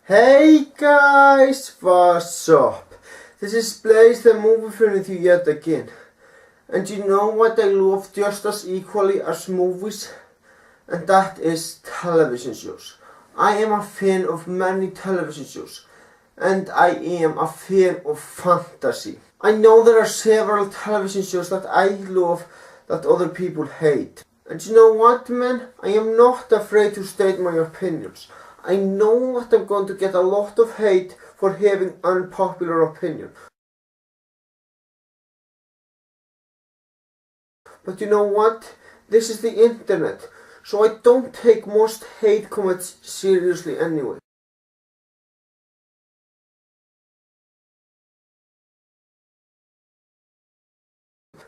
Hey guys, what's up? This is Blaze the Movie Fan with you yet again. And you know what I love just as equally as movies? And that is television shows. I am a fan of many television shows. And I am a fan of fantasy. I know there are several television shows that I love that other people hate. And you know what, man? I am not afraid to state my opinions. I know that I'm going to get a lot of hate for having unpopular opinion. But you know what? This is the internet, so I don't take most hate comments seriously anyway.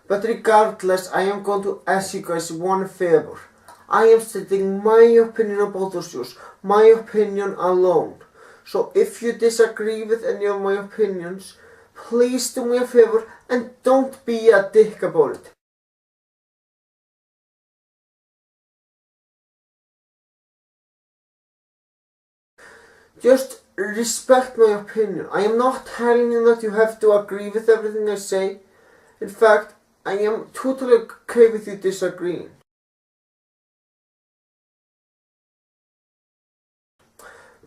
But regardless, I am going to ask you guys one favor. I am stating my opinion about those shows, my opinion alone. So if you disagree with any of my opinions, please do me a favor and don't be a dick about it. Just respect my opinion. I am not telling you that you have to agree with everything I say. In fact, I am totally okay with you disagreeing.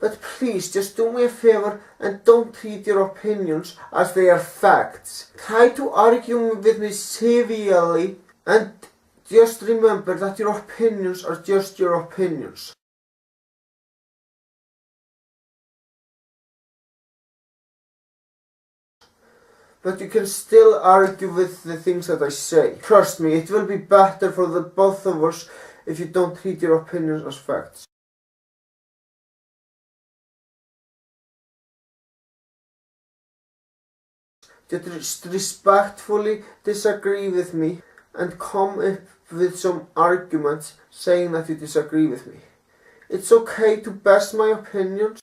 But please, just do me a favor and don't treat your opinions as they are facts. Try to argue with me civilly and just remember that your opinions are just your opinions. But you can still argue with the things that I say. Trust me, it will be better for the both of us if you don't treat your opinions as facts. Just respectfully disagree with me and come up with some arguments saying that you disagree with me. It's okay to bash my opinions.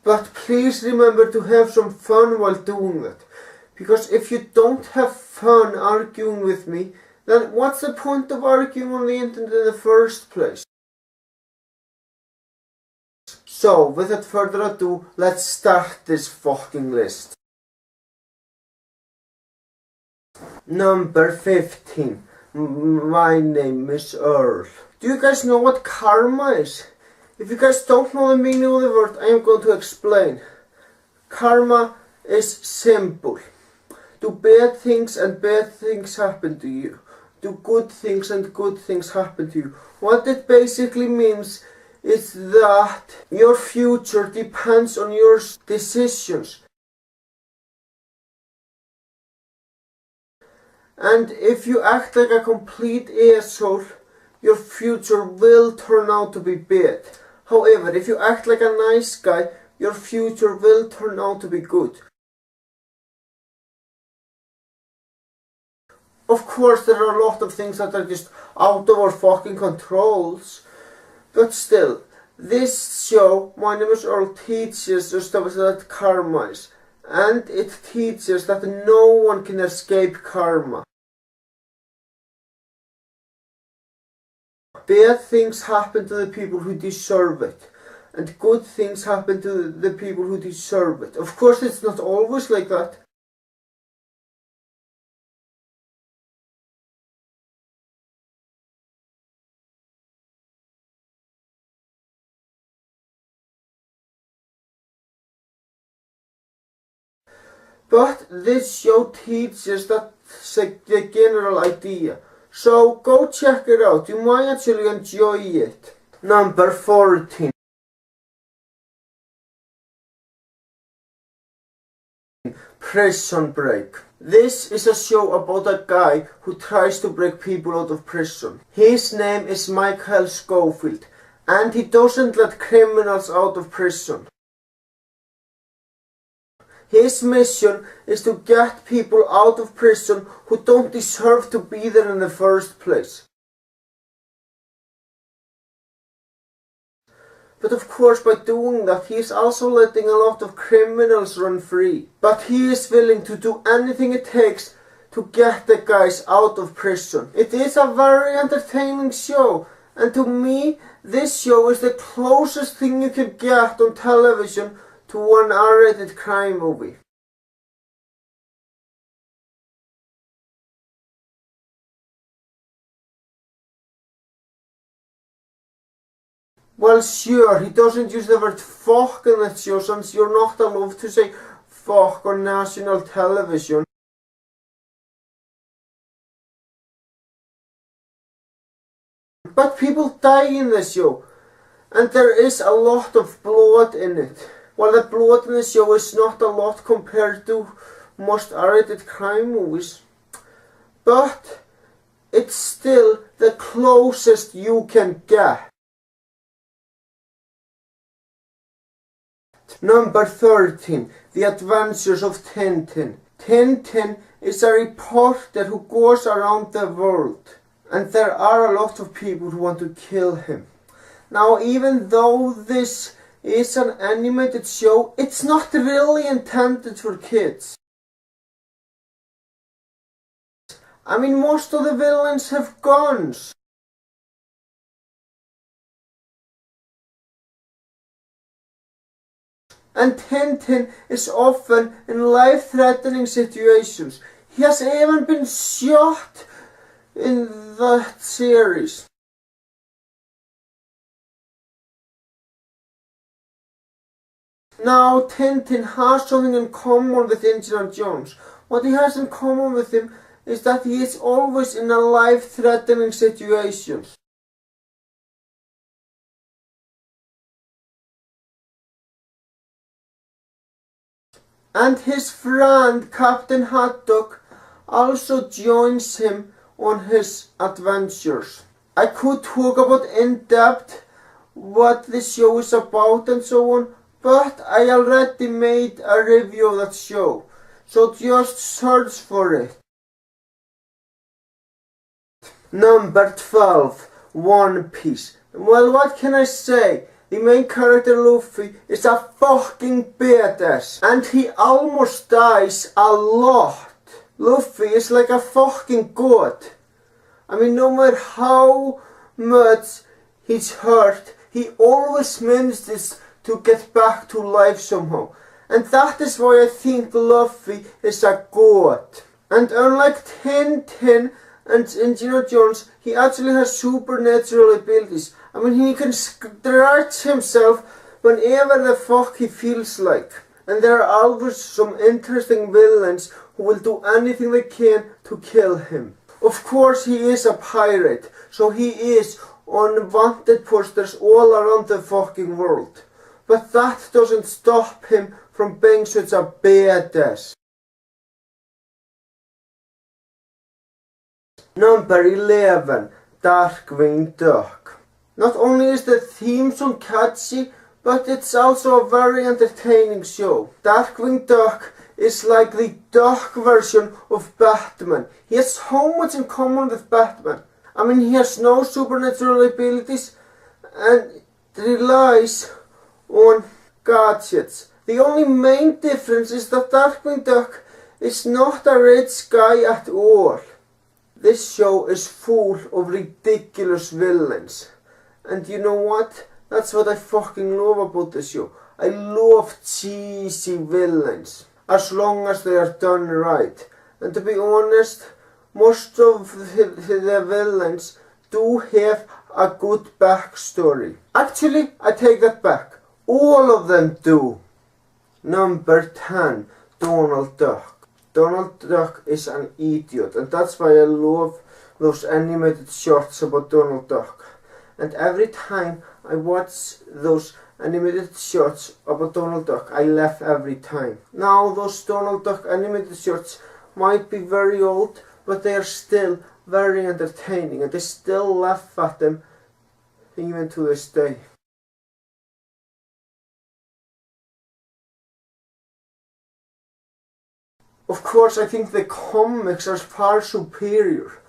But please remember to have some fun while doing that. Because if you don't have fun arguing with me, then what's the point of arguing on the internet in the first place? So, without further ado, let's start this fucking list. Number 15. My name is Earl. Do you guys know what karma is? If you guys don't know the meaning of the word, I am going to explain. Karma is simple. Do bad things and bad things happen to you. Do good things and good things happen to you. What it basically means is that your future depends on your decisions. And if you act like a complete asshole, your future will turn out to be bad. However, if you act like a nice guy, your future will turn out to be good. Of course, there are a lot of things that are just out of our fucking controls. But still, this show, My Name is Earl, teaches us that karma is. And it teaches that no one can escape karma. Bad things happen to the people who deserve it. And good things happen to the people who deserve it. Of course, it's not always like that. But this show teaches that's the general idea. So go check it out. You might actually enjoy it. Number 14. Prison Break. This is a show about a guy who tries to break people out of prison. His name is Michael Scofield, and he doesn't let criminals out of prison. His mission is to get people out of prison who don't deserve to be there in the first place. But of course, by doing that, he is also letting a lot of criminals run free. But he is willing to do anything it takes to get the guys out of prison. It is a very entertaining show, and to me, this show is the closest thing you can get on television to an R-rated crime movie. Well, sure, he doesn't use the word fuck in that show, since you're not allowed to say fuck on national television. But people die in the show, and there is a lot of blood in it. While the blood in the show is not a lot compared to most R-rated crime movies, but it's still the closest you can get. Number 13. The Adventures of Tintin. Tintin is a reporter who goes around the world, and there are a lot of people who want to kill him. Now, even though this is an animated show, it's not really intended for kids. I mean, most of the villains have guns. And Tintin is often in life-threatening situations. He has even been shot in that series. Now, Tintin has something in common with Indiana Jones. What he has in common with him is that he is always in a life-threatening situation. And his friend Captain Haddock also joins him on his adventures. I could talk about in depth what the show is about and so on, but I already made a review of that show, so just search for it. Number 12. One Piece. Well, what can I say? The main character Luffy is a fucking badass, and he almost dies a lot. Luffy is like a fucking god. I mean, no matter how much he's hurt, he always manages to get back to life somehow. And that is why I think Luffy is a god. And unlike Tintin and Indiana Jones, he actually has supernatural abilities. I mean, he can stretch himself whenever the fuck he feels like. And there are always some interesting villains who will do anything they can to kill him. Of course, he is a pirate, so he is on wanted posters all around the fucking world. But that doesn't stop him from being such a badass. Number 11. Darkwing Duck. Not only is the theme song catchy, but it's also a very entertaining show. Darkwing Duck is like the duck version of Batman. He has so much in common with Batman. I mean, he has no supernatural abilities and relies on gadgets. The only main difference is that Darkwing Duck is not a rich guy at all. This show is full of ridiculous villains. And you know what? That's what I fucking love about the show. I love cheesy villains, as long as they are done right. And to be honest, most of the villains do have a good backstory. Actually, I take that back. All of them do. Number 10. Donald Duck. Donald Duck is an idiot, and that's why I love those animated shorts about Donald Duck. And every time I watch those animated shorts about Donald Duck, I laugh every time. Now, those Donald Duck animated shorts might be very old, but they are still very entertaining, and I still laugh at them even to this day. Of course, I think the comics are far superior,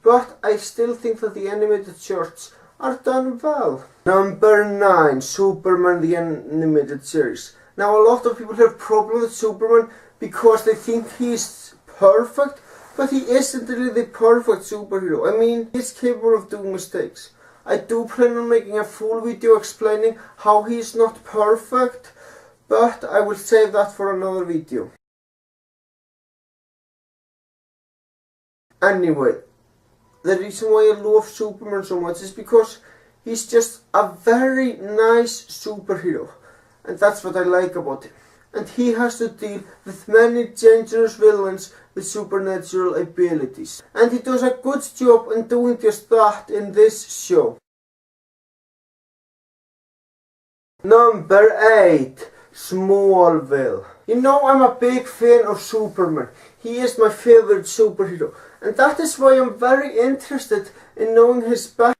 but I still think that the animated shorts are done well. Number 9. Superman the Animated Series. Now, a lot of people have problems with Superman because they think he's perfect, But he isn't really the perfect superhero. I mean, he's capable of doing mistakes. I do plan on making a full video explaining how he's not perfect, but I will save that for another video. Anyway, the reason why I love Superman so much is because he's just a very nice superhero. And that's what I like about him. And he has to deal with many dangerous villains with supernatural abilities. And he does a good job in doing just that in this show. Number 8. Smallville. You know, I'm a big fan of Superman. He is my favorite superhero. And that is why I'm very interested in knowing his backstory.